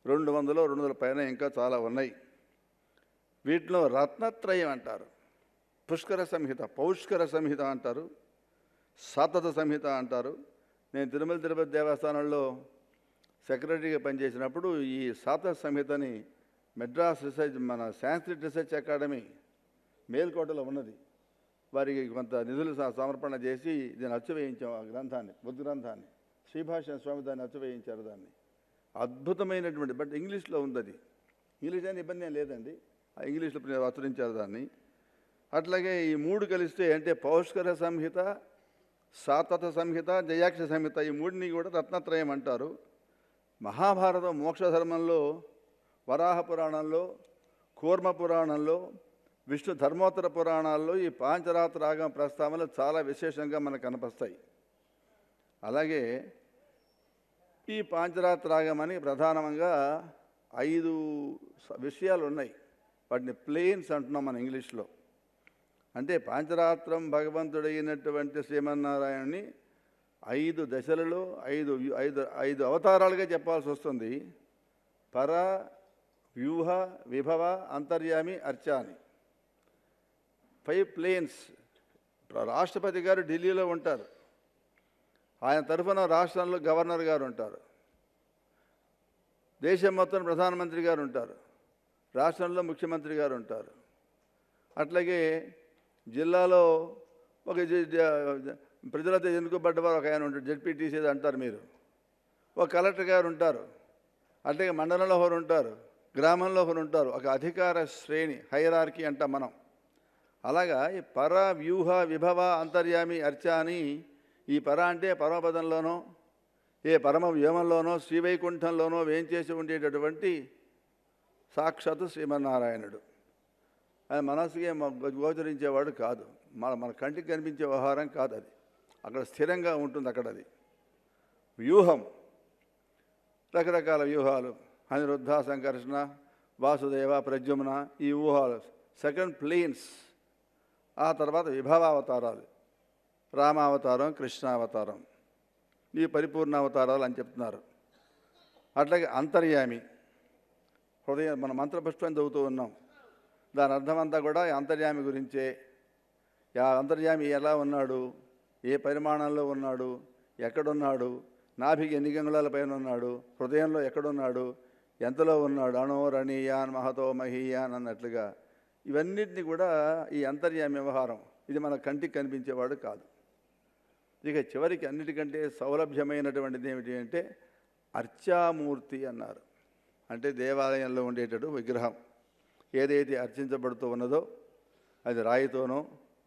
200 పైన ఇంకా చాలా ఉన్నాయి. వీటిలో రత్నత్రయం అంటారు, పుష్కర సంహిత, పౌష్కర సంహిత అంటారు, సాతత సంహిత అంటారు. నేను తిరుమల తిరుపతి దేవస్థానంలో సెక్రటరీగా పనిచేసినప్పుడు ఈ సాతత సంహితని మెడ్రాస్ రీసెర్చ్, మన సాంస్క్రిట్ రీసెర్చ్ అకాడమీ మేల్కోటలో ఉన్నది, వారికి కొంత నిధులు సమర్పణ చేసి దీన్ని అచ్చువేయించాం. ఆ గ్రంథాన్ని, ఉద్గ్రంథాన్ని, శ్రీభాష్యం స్వామి దాన్ని అచ్చువేయించారు. దాన్ని అద్భుతమైనటువంటి, బట్ ఇంగ్లీష్లో ఉంది. అది ఇంగ్లీష్ అని ఇబ్బంది ఏం లేదండి, ఆ ఇంగ్లీష్లో అచ్చరించారు దాన్ని. అట్లాగే ఈ 3 కలిస్తే అంటే పౌష్కర సంహిత, సాతత సంహిత, జయాక్ష సంహిత, ఈ 3ని కూడా రత్నత్రయం అంటారు. మహాభారతం మోక్షధర్మంలో, వరాహ పురాణంలో, కూర్మ పురాణంలో, విష్ణు ధర్మోత్తర పురాణాల్లో ఈ పాంచరాత్రాగమ ప్రస్తావనలు చాలా విశేషంగా మనకు కనిపిస్తాయి. అలాగే ఈ పాంచరాత్రాగమని ప్రధానంగా 5 విషయాలు ఉన్నాయి. వాటిని ప్లేన్స్ అంటున్నాం మన ఇంగ్లీష్లో. అంటే పాంచరాత్రం భగవంతుడైనటువంటి శ్రీమన్నారాయణుని 5 దశలలో 5 అవతారాలుగా చెప్పాల్సి వస్తుంది. పర, వ్యూహ విభవ అంతర్యామి అర్చాని 5 ప్లేన్స్. రాష్ట్రపతి గారు ఢిల్లీలో ఉంటారు, ఆయన తరఫున రాష్ట్రంలో గవర్నర్ గారు ఉంటారు, దేశం మొత్తం ప్రధానమంత్రి గారు ఉంటారు, రాష్ట్రంలో ముఖ్యమంత్రి గారు ఉంటారు. అట్లాగే జిల్లాలో ఒక ప్రజలతో ఎన్నుకోబడ్డవారు ఒక ఆయన ఉంటారు, జెడ్పీటీసీ అంటారు మీరు, ఒక కలెక్టర్ గారు ఉంటారు, అట్లాగే మండలంలో ఒకరు ఉంటారు, గ్రామంలో ఒకరు ఉంటారు. ఒక అధికార శ్రేణి, హైరార్కీ అంటాం మనం. అలాగా ఈ పర వ్యూహ విభవ అంతర్యామి అర్చాని, ఈ పర అంటే పరమపదంలోనో ఏ పరమ వ్యోమంలోనో శ్రీవైకుంఠంలోనో వేంచేసి ఉండేటటువంటి సాక్షాత్తు శ్రీమన్నారాయణుడు. ఆయన మనసుకి గోచరించేవాడు కాదు, మన కంటికి కనిపించే వ్యవహారం కాదు, అది అక్కడ స్థిరంగా ఉంటుంది. అక్కడ అది వ్యూహం, రకరకాల వ్యూహాలు, అనిరుద్ధ, సంకర్షణ, వాసుదేవ, ప్రద్యుమ్న, ఈ వ్యూహాలు సెకండ్ ప్లేన్స్. ఆ తర్వాత విభవావతారాలు, రామావతారం, కృష్ణావతారం, ఈ పరిపూర్ణావతారాలు అని చెప్తున్నారు. అట్లాగే అంతర్యామి, హృదయం, మన మంత్రపుష్పం చదువుతూ ఉన్నాం, దాని అర్థమంతా కూడా అంతర్యామి గురించే. అంతర్యామి ఎలా ఉన్నాడు, ఏ పరిమాణంలో ఉన్నాడు, ఎక్కడున్నాడు, నాభికి ఎన్ని గంగుళాల పైన ఉన్నాడు, హృదయంలో ఎక్కడున్నాడు, ఎంతలో ఉన్నాడు, అణోరణీయాన్ మహతో మహీయాన్ అన్నట్లుగా ఇవన్నిటిని కూడా ఈ అంతర్యామి వ్యవహారం. ఇది మన కంటికి కనిపించేవాడు కాదు. ఇక చివరికి అన్నిటికంటే సౌలభ్యమైనటువంటిది ఏమిటి అంటే అర్చామూర్తి అన్నారు. అంటే దేవాలయంలో ఉండేటట్టు విగ్రహం ఏదైతే అర్చించబడుతూ ఉన్నదో అది రాయితోనో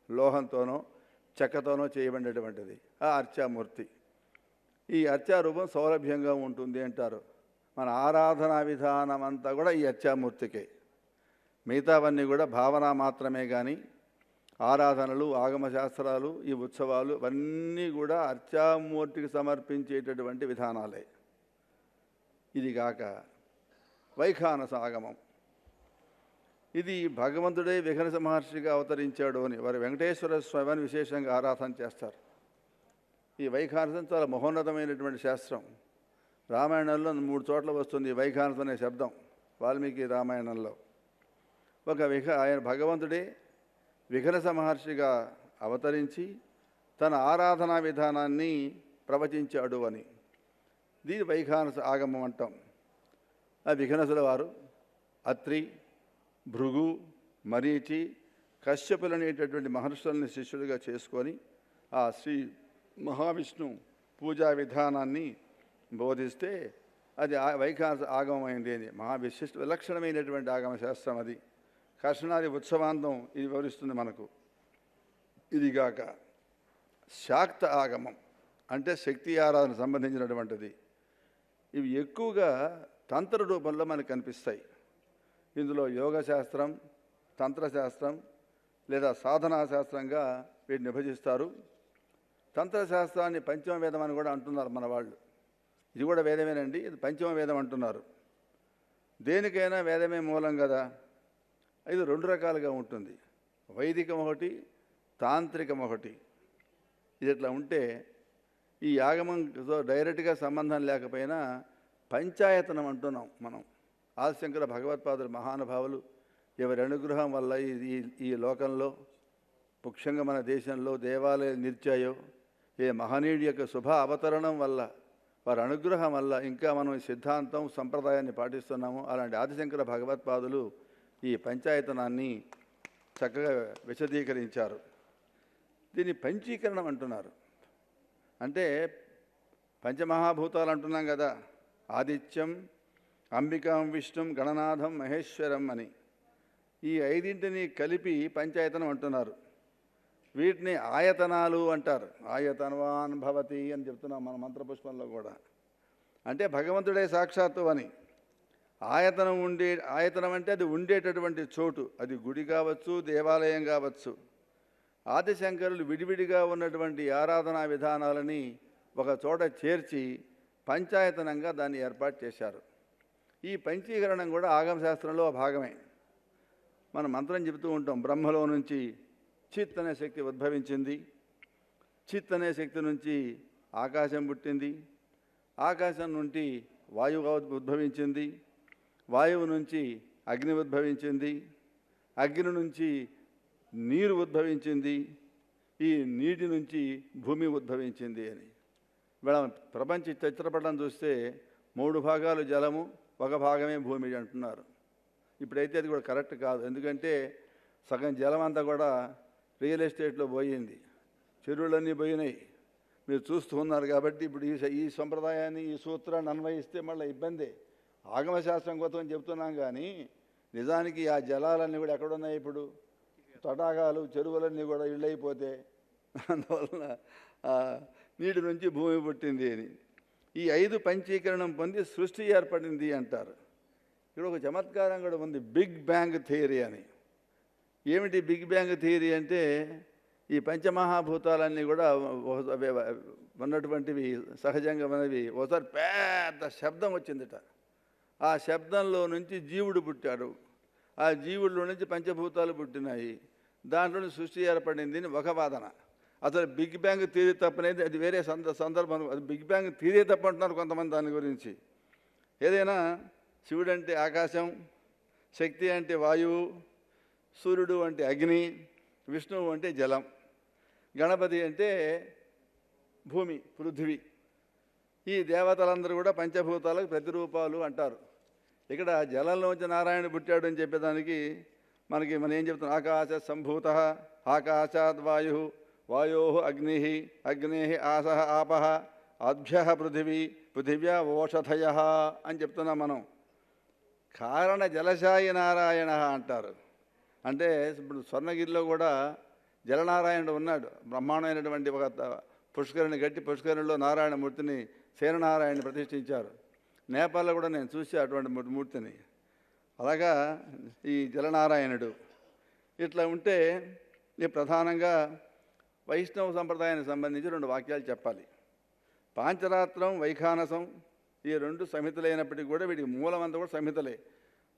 లోహంతోనో చెక్కతోనో చేయబడినటువంటిది ఆ అర్చామూర్తి. ఈ అర్చారూపం సౌలభ్యంగా ఉంటుంది అంటారు. మన ఆరాధనా విధానం అంతా కూడా ఈ అర్చామూర్తికే. మిగతావన్నీ కూడా భావన మాత్రమే, కానీ ఆరాధనలు, ఆగమశాస్త్రాలు, ఈ ఉత్సవాలు ఇవన్నీ కూడా అర్చామూర్తికి సమర్పించేటటువంటి విధానాలే. ఇది కాక వైఖానస ఆగమం, ఇది భగవంతుడే విఘ్నస మహర్షిగా అవతరించాడు అని వారు వెంకటేశ్వర స్వామిని విశేషంగా ఆరాధన చేస్తారు. ఈ వైఖానసం చాలా మహోన్నతమైనటువంటి శాస్త్రం. రామాయణంలో 3 చోట్ల వస్తుంది వైఖానసం అనే శబ్దం. వాల్మీకి రామాయణంలో ఆయన భగవంతుడే విఘ్నస మహర్షిగా అవతరించి తన ఆరాధనా విధానాన్ని ప్రవచించాడు అని. దీని వైఖానస ఆగమం అంటాం. ఆ విఘ్నసుల వారు అత్రి, భృగు, మరీచి, కశ్యపులు అనేటటువంటి మహర్షుల్ని శిష్యులుగా చేసుకొని ఆ శ్రీ మహావిష్ణు పూజా విధానాన్ని బోధిస్తే అది వైఖానస ఆగమమైంది. అని విలక్షణమైనటువంటి ఆగమ శాస్త్రం అది. కర్షణాది ఉత్సవాంతం ఇది వివరిస్తుంది మనకు. ఇదిగాక శాక్త ఆగమం అంటే శక్తి ఆరాధన సంబంధించినటువంటిది. ఇవి ఎక్కువగా తంత్ర రూపంలో మనకు కనిపిస్తాయి. ఇందులో యోగశాస్త్రం, తంత్రశాస్త్రం లేదా సాధనా శాస్త్రంగా వీటిని విభజిస్తారు. తంత్రశాస్త్రాన్ని పంచమ వేదం అని కూడా అంటున్నారు మన వాళ్ళు. ఇది కూడా వేదమేనండి, ఇది పంచమ వేదం అంటున్నారు. దేనికైనా వేదమే మూలం కదా. ఇది 2 రకాలుగా ఉంటుంది, వైదికం ఒకటి, తాంత్రికం ఒకటి. ఇది ఇట్లా ఉంటే ఈ ఆగమంతో డైరెక్ట్గా సంబంధం లేకపోయినా పంచాయతనం అంటున్నాం మనం. ఆదిశంకర భగవత్పాదులు మహానుభావులు ఎవరి అనుగ్రహం వల్ల ఈ లోకంలో ముఖ్యంగా మన దేశంలో దేవాలయాలు నిలిచాయో, ఏ మహనీయుడి యొక్క శుభ అవతరణం వల్ల, వారి అనుగ్రహం వల్ల ఇంకా మనం ఈ సిద్ధాంతం సంప్రదాయాన్ని పాటిస్తున్నాము. అలాంటి ఆదిశంకర భగవత్పాదులు ఈ పంచాయతనాన్ని చక్కగా విశదీకరించారు. దీన్ని పంచీకరణం అంటున్నారు. అంటే పంచమహాభూతాలు అంటున్నాం కదా, ఆదిత్యం, అంబికాం, విష్ణుం, గణనాథం, మహేశ్వరం అని. ఈ 5ంటిని కలిపి పంచాయతనం అంటున్నారు. వీటిని ఆయతనాలు అంటారు. ఆయతనవాన్ భవతి అని చెప్తున్నాం మన మంత్రపుష్పంలో కూడా. అంటే భగవంతుడే సాక్షాత్తు అని. ఆయతనం అంటే అది ఉండేటటువంటి చోటు, అది గుడి కావచ్చు, దేవాలయం కావచ్చు. ఆదిశంకరులు విడివిడిగా ఉన్నటువంటి ఆరాధనా విధానాలని ఒక చోట చేర్చి పంచాయతనంగా దాన్ని ఏర్పాటు చేశారు. ఈ పంచీకరణం కూడా ఆగమశాస్త్రంలో భాగమే. మనం మంత్రం చెబుతూ ఉంటాం, బ్రహ్మలో నుంచి చిత్ అనే శక్తి ఉద్భవించింది, చిత్ అనే శక్తి నుంచి ఆకాశం పుట్టింది, ఆకాశం నుండి వాయువు ఉద్భవించింది, వాయువు నుంచి అగ్ని ఉద్భవించింది, అగ్ని నుంచి నీరు ఉద్భవించింది, ఈ నీటి నుంచి భూమి ఉద్భవించింది అని. ఇవాళ ప్రపంచ చిత్రపటం చూస్తే 3 భాగాలు జలము, 1 భాగమే భూమి అంటున్నారు. ఇప్పుడైతే అది కూడా కరెక్ట్ కాదు. ఎందుకంటే సగం జలం అంతా కూడా రియల్ ఎస్టేట్లో పోయింది, చెరువులన్నీ పోయినాయి. మీరు చూస్తూ ఉన్నారు. కాబట్టి ఇప్పుడు ఈ సంప్రదాయాన్ని, ఈ సూత్రాన్ని అన్వయిస్తే మళ్ళీ ఇబ్బందే. ఆగమశాస్త్రం కోసం చెప్తున్నాం, కానీ నిజానికి ఆ జలాలన్నీ కూడా ఎక్కడున్నాయి? ఇప్పుడు తటాకాలు, చెరువులన్నీ కూడా ఇళ్ళైపోతే అందువలన నీటి నుంచి భూమి పుట్టింది అని. ఈ 5 పంచీకరణం పొంది సృష్టి ఏర్పడింది అంటారు. ఇక్కడ ఒక చమత్కారం కూడా ఉంది, బిగ్ బ్యాంగ్ థియరీ అని. ఏమిటి బిగ్ బ్యాంగ్ థియరీ అంటే, ఈ పంచమహాభూతాలన్నీ కూడా ఉన్నటువంటివి సహజంగా ఉన్నవి. ఒకసారి పెద్ద శబ్దం వచ్చిందట. ఆ శబ్దంలో నుంచి జీవుడు పుట్టాడు, ఆ జీవుల్లో నుంచి పంచభూతాలు పుట్టినాయి, దాంట్లో సృష్టి ఏర్పడింది అని ఒక వాదన. అసలు బిగ్ బ్యాంగ్ థియరీ తప్పనేది అది వేరే సందర్భం. అది బిగ్ బ్యాంగ్ థియరీ తప్ప అంటున్నారు కొంతమంది దాని గురించి. ఏదైనా శివుడు అంటే ఆకాశం, శక్తి అంటే వాయువు, సూర్యుడు అంటే అగ్ని, విష్ణువు అంటే జలం, గణపతి అంటే భూమి, పృథివీ. ఈ దేవతలందరూ కూడా పంచభూతాలకు ప్రతిరూపాలు అంటారు. ఇక్కడ జలంలోంచి నారాయణ పుట్టాడు అని చెప్పేదానికి మనం ఏం చెప్తున్నాం? ఆకాశ సంభూత, ఆకాశాద్ వాయు, వాయో అగ్ని, అగ్నే ఆసహ ఆపహ, అభ్య పృథివీ, పృథివ్యా ఓషధయ అని చెప్తున్నాం మనం. కారణ జలశాయి నారాయణ అంటారు. అంటే ఇప్పుడు స్వర్ణగిరిలో కూడా జలనారాయణుడు ఉన్నాడు. బ్రహ్మాండమైనటువంటి ఒక పుష్కరిణి, గట్టి పుష్కరిణిలో నారాయణమూర్తిని, సేననారాయణని ప్రతిష్ఠించారు. నేపాల్లో కూడా నేను చూసి అటువంటి మూర్తిని. అలాగా ఈ జలనారాయణుడు. ఇట్లా ఉంటే ఈ ప్రధానంగా వైష్ణవ సంప్రదాయానికి సంబంధించి 2 వాక్యాలు చెప్పాలి. పాంచరాత్రం, వైఖానసం, ఈ 2 సంహితలైనప్పటికీ కూడా వీటికి మూలం అంతా కూడా సంహితలే.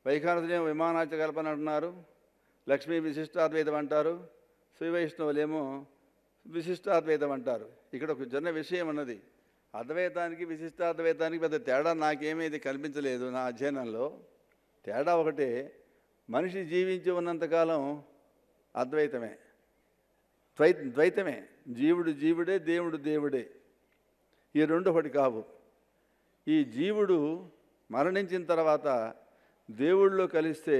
వైఖానసనేమో విమానాచ కల్పన అంటున్నారు, లక్ష్మీ విశిష్టాద్వైతం అంటారు, శ్రీ వైష్ణవులేమో విశిష్టాద్వైతం అంటారు. ఇక్కడ ఒక చిన్న విషయం ఉన్నది. అద్వైతానికి విశిష్టాద్వైతానికి పెద్ద తేడా నాకేమీ కనిపించలేదు నా అధ్యయనంలో. తేడా ఒకటే, మనిషి జీవించి ఉన్నంతకాలం అద్వైతమే, ద్వైతమే. జీవుడు జీవుడే, దేవుడు దేవుడే. ఈ 2 ఒకటి కావు. ఈ జీవుడు మరణించిన తర్వాత దేవుళ్ళలో కలిస్తే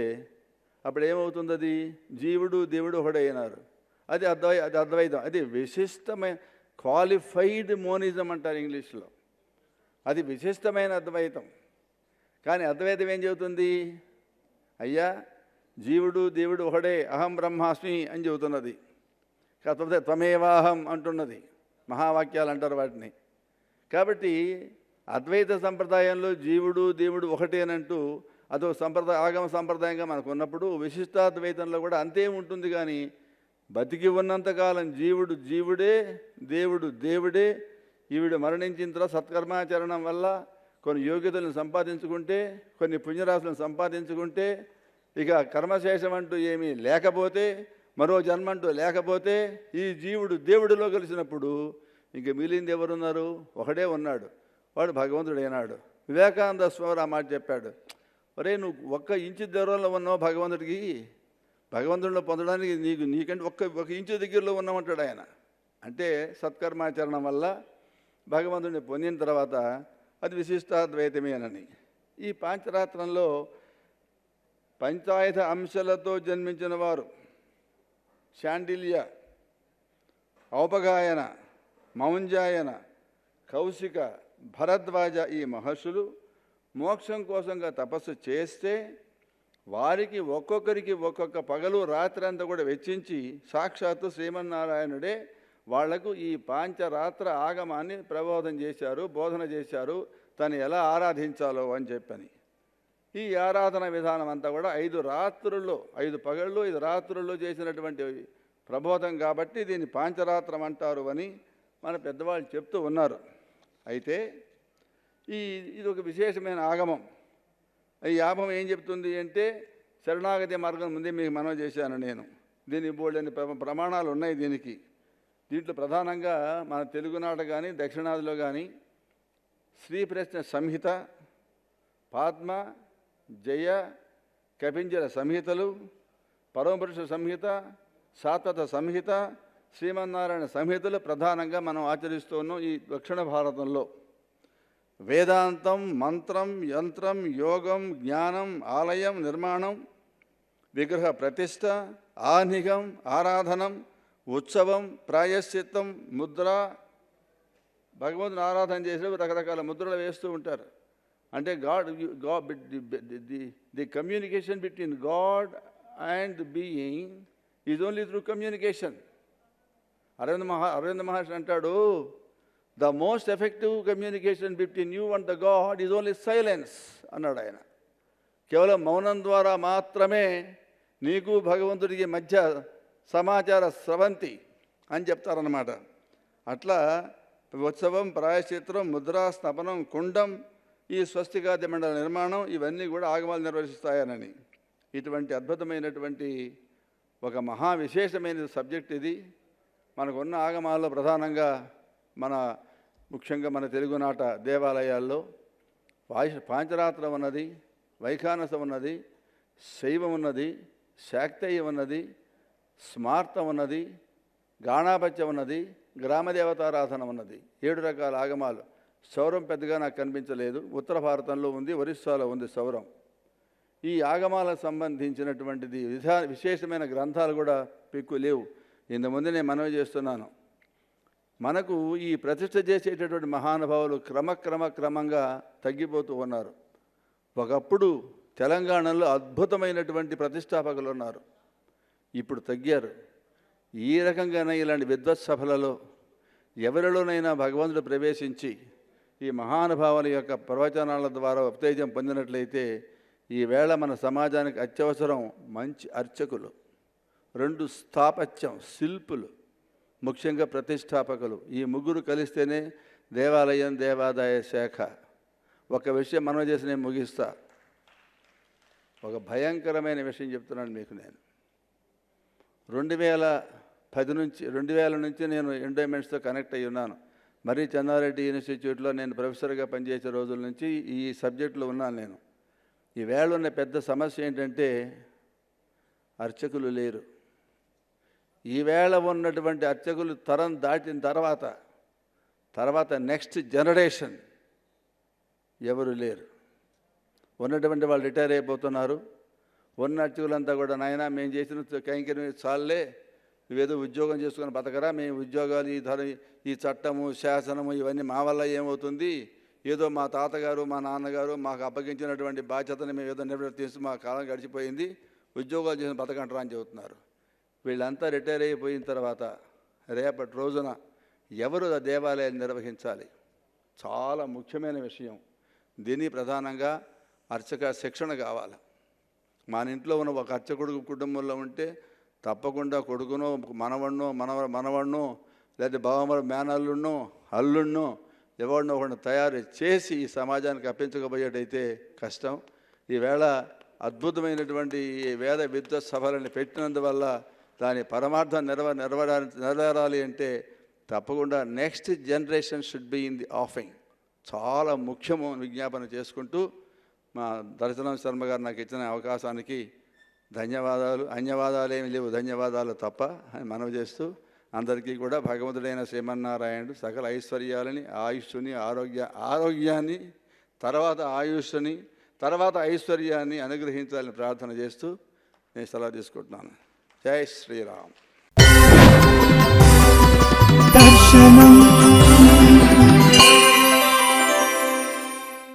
అప్పుడు ఏమవుతుంది? అది జీవుడు దేవుడు ఒకడే అయినారు. అది అద్వైతం. అది విశిష్టమైన క్వాలిఫైడ్ మోనిజం అంటారు ఇంగ్లీష్లో. అది విశిష్టమైన అద్వైతం. కానీ అద్వైతం ఏం చెబుతుంది? అయ్యా జీవుడు దేవుడు ఒకడే, అహం బ్రహ్మాస్మి అని చెబుతున్నది. కాకపోతే త్వమేవాహం అంటున్నది. మహావాక్యాలు అంటారు వాటిని. కాబట్టి అద్వైత సంప్రదాయంలో జీవుడు దేవుడు ఒకటేనంటూ అదో ఆగమ సంప్రదాయంగా మనకు ఉన్నప్పుడు, విశిష్టాద్వైతంలో కూడా అంతే ఉంటుంది. కానీ బతికి ఉన్నంతకాలం జీవుడు జీవుడే, దేవుడు దేవుడే. ఈవిడ మరణించిన తర్వాత సత్కర్మాచరణం వల్ల కొన్ని యోగ్యతలను సంపాదించుకుంటే, కొన్ని పుణ్యరాశులను సంపాదించుకుంటే, ఇక కర్మశేషం అంటూ ఏమీ లేకపోతే, మరో జన్మంటూ లేకపోతే, ఈ జీవుడు దేవుడిలో కలిసినప్పుడు ఇంక మిగిలింది ఎవరున్నారు? ఒకడే ఉన్నాడు, వాడు భగవంతుడైనాడు. వివేకానంద స్వామి ఆ మాట చెప్పాడు. ఒరే, నువ్వు 1 ఇంచు దూరంలో ఉన్నావు భగవంతుడికి, భగవంతుడిలో పొందడానికి నీకంటే 1 ఇంచు దగ్గరలో ఉన్నామంటాడు ఆయన. అంటే సత్కర్మాచరణం వల్ల భగవంతుడిని పొందిన తర్వాత అది విశిష్టాద్వైతమేనని. ఈ పాంచరాత్రంలో పంచాయత అంశాలతో జన్మించిన వారు శాండిల్య, ఔపగాయన, మౌంజాయన, కౌశిక, భరద్వాజ ఈ మహర్షులు మోక్షం కోసంగా తపస్సు చేస్తే వారికి ఒక్కొక్కరికి ఒక్కొక్క పగలు రాత్రి అంతా కూడా వెచ్చించి సాక్షాత్తు శ్రీమన్నారాయణుడే వాళ్లకు ఈ పాంచరాత్ర ఆగమాన్ని బోధన చేశారు, తను ఎలా ఆరాధించాలో అని చెప్పని. ఈ ఆరాధన విధానం అంతా కూడా 5 రాత్రుల్లో, 5 పగళ్ళు 5 రాత్రుల్లో చేసినటువంటి ప్రబోధం కాబట్టి దీన్ని పాంచరాత్రం అంటారు అని మన పెద్దవాళ్ళు చెప్తూ ఉన్నారు. అయితే ఇది ఒక విశేషమైన ఆగమం. ఈ ఆగమం ఏం చెప్తుంది అంటే, శరణాగతి మార్గం ముందే మీకు మనవి చేశాను నేను. దీనికి బోల్డని ప్రమాణాలు ఉన్నాయి దీనికి. దీంట్లో ప్రధానంగా మన తెలుగునాట కానీ దక్షిణాదిలో కానీ శ్రీ ప్రశ్న సంహిత, పాద్మ, జయ, కపింజల సంహితలు, పరమపురుష సంహిత, సాత్వత సంహిత, శ్రీమన్నారాయణ సంహితలు ప్రధానంగా మనం ఆచరిస్తూ ఉన్నాం ఈ దక్షిణ భారతంలో. వేదాంతం, మంత్రం, యంత్రం, యోగం, జ్ఞానం, ఆలయం నిర్మాణం, విగ్రహ ప్రతిష్ట, ఆహ్నికం, ఆరాధనం, ఉత్సవం, ప్రాయశ్చిత్తం, ముద్ర. భగవంతుని ఆరాధన చేసేటప్పుడు రకరకాల ముద్రలు వేస్తూ ఉంటారు. అంటే the communication between God and the being is only through communication. Aravinda Maharshi అంటాడు, the most effective communication between you and the God is only silence అన్నాడు ఆయన. కేవలం మౌనం ద్వారా మాత్రమే నీకు భగవంతుడికి మధ్య సమాచార స్రవంతి అని చెప్తారన్నమాట. అట్లా ఉత్సవం, ప్రాయశ్చిత్రం, ముద్రా, స్నపనం, కుండం, ఈ స్వస్తికాది మండల నిర్మాణం ఇవన్నీ కూడా ఆగమాలు నిర్వహిస్తాయనని. ఇటువంటి అద్భుతమైనటువంటి ఒక మహా విశేషమైన సబ్జెక్ట్ ఇది. మనకున్న ఆగమాల్లో ప్రధానంగా ముఖ్యంగా మన తెలుగునాట దేవాలయాల్లో పాంచరాత్రం ఉన్నది, వైఖానసం ఉన్నది, శైవం ఉన్నది, శాక్తేయం ఉన్నది, స్మార్తం ఉన్నది, గాణాపత్యం ఉన్నది, గ్రామదేవతారాధన ఉన్నది. 7 రకాల ఆగమాలు. సౌరం పెద్దగా నాకు కనిపించలేదు. ఉత్తర భారతంలో ఉంది, ఒరిస్సాలో ఉంది సౌరం. ఈ ఆగమాలకు సంబంధించినటువంటిది విశేషమైన గ్రంథాలు కూడా పెక్కు లేవు. ఇంతకుముందు నేను మనవి చేస్తున్నాను, మనకు ఈ ప్రతిష్ఠ చేసేటటువంటి మహానుభావులు క్రమంగా తగ్గిపోతూ ఉన్నారు. ఒకప్పుడు తెలంగాణలో అద్భుతమైనటువంటి ప్రతిష్టాపకులు ఉన్నారు, ఇప్పుడు తగ్గారు. ఈ రకంగానే ఇలాంటి విద్వత్ సభలలో ఎవరిలోనైనా భగవంతుడు ప్రవేశించి ఈ మహానుభావుల యొక్క ప్రవచనాల ద్వారా ఉత్తేజం పొందినట్లయితే ఈవేళ మన సమాజానికి అత్యవసరం మంచి అర్చకులు, 2 స్థాపత్యం శిల్పులు, ముఖ్యంగా ప్రతిష్టాపకులు. ఈ ముగ్గురు కలిస్తేనే దేవాలయం, దేవాదాయ శాఖ. ఒక విషయం మనం చేసి నేను ముగిస్తా. ఒక భయంకరమైన విషయం చెప్తున్నాను మీకు. నేను 2000 నుంచి నేను ఎండోమెంట్స్తో కనెక్ట్ అయ్యి ఉన్నాను. మరీ చెన్నారెడ్డి ఇన్స్టిట్యూట్లో నేను ప్రొఫెసర్గా పనిచేసే రోజుల నుంచి ఈ సబ్జెక్టులో ఉన్నాను నేను. ఈవేళ ఉన్న పెద్ద సమస్య ఏంటంటే అర్చకులు లేరు. ఈవేళ ఉన్నటువంటి అర్చకులు తరం దాటిన తర్వాత నెక్స్ట్ జనరేషన్ ఎవరు లేరు. ఉన్నటువంటి వాళ్ళు రిటైర్ అయిపోతున్నారు. ఉన్న అర్చకులంతా కూడా, నాయన మేము చేసిన కైంకర్యం చాలే, నువ్వేదో ఉద్యోగం చేసుకుని బతకరా, మేము ఉద్యోగాలు ఈ చట్టము, శాసనము ఇవన్నీ మా వల్ల ఏమవుతుంది, ఏదో మా తాతగారు మా నాన్నగారు మాకు అప్పగించినటువంటి బాధ్యతను మేము ఏదో నిర్వర్తిస్తూ మా కాలం గడిచిపోయింది, ఉద్యోగాలు చేసిన బతకంటారా అని చెబుతున్నారు. వీళ్ళంతా రిటైర్ అయిపోయిన తర్వాత రేపటి రోజున ఎవరు ఆ దేవాలయాన్ని నిర్వహించాలి? చాలా ముఖ్యమైన విషయం. దీని ప్రధానంగా అర్చక శిక్షణ కావాలి. మన ఇంట్లో ఉన్న ఒక అర్చకుడు కుటుంబంలో ఉంటే తప్పకుండా కొడుకునో, మనవడినో లేదా బావమరు మేనల్లున్నో, అల్లున్నో ఎవరినో ఒకరిని తయారు చేసి ఈ సమాజానికి అప్పించకపోయేటైతే కష్టం. ఈవేళ అద్భుతమైనటువంటి వేద విద్వత్ సభలను పెట్టినందువల్ల దాని పరమార్థం నెరవేరాలి అంటే తప్పకుండా next generation should be in the offing. చాలా ముఖ్యము విజ్ఞాపన చేసుకుంటూ మా దర్శనం శర్మ గారు నాకు ఇచ్చిన అవకాశానికి ధన్యవాదాలు. అన్యవాదాలు ఏమి లేవు, ధన్యవాదాలు తప్ప అని మనవి చేస్తూ అందరికీ కూడా భగవంతుడైన శ్రీమన్నారాయణుడు సకల ఐశ్వర్యాలని, ఆయుష్ని, ఆరోగ్యాన్ని, తర్వాత ఆయుష్ని, తర్వాత ఐశ్వర్యాన్ని అనుగ్రహించాలని ప్రార్థన చేస్తూ నేను సలహా తీసుకుంటున్నాను. జై శ్రీరామ్.